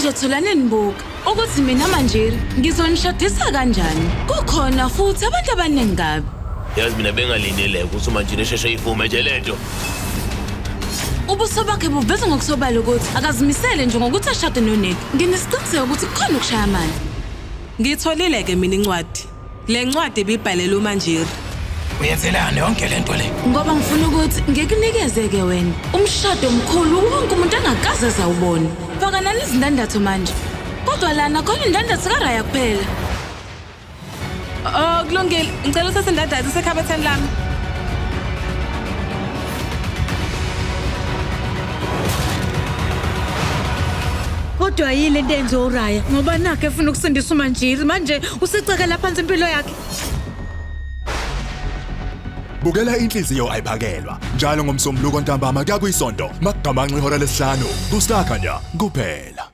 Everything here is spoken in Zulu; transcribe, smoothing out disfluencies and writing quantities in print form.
Uzothola ninibuka ukuthi mina Manjiri ngizonishadisa kanjani. Kukhona futhi abantu abaningi kabi. Yazi mina bengalindele ukuthi manje nisheshe ivume nje lento. Ubuso bakhe buveza ngokusobala ukuthi akazimisele nje ngokuthi ashade noNick. Nginesiqiniseko ukuthi kukhona ukushaya amandla. Ngitholile ke mina incwadi. Le ncwadi ebibhalelwe uManjiri. Uyenzelani yonke lento le? Ngoba ngifuna ukuthi ngikunikeze-ke wena umshado omkhulu wonke umuntu angakaze azawubona. Faka nani izindandatho manje. Kodwa lana khona indandatho kaRaya kuphela. Oh, kulungile. Ngicela uthathe indandatho esekhabetheni lami. Kodwa yile nto enze uRaya ngoba nakhe efuna ukusindisa uManjiri manje usecekela phansi impilo yakhe. Bukela inhliziyo ayiphakelwa njalo ngomsombuluko ntambama kuya kuyisonto makugamanxa ihora lesihlanu kuStarkhanya kuphela.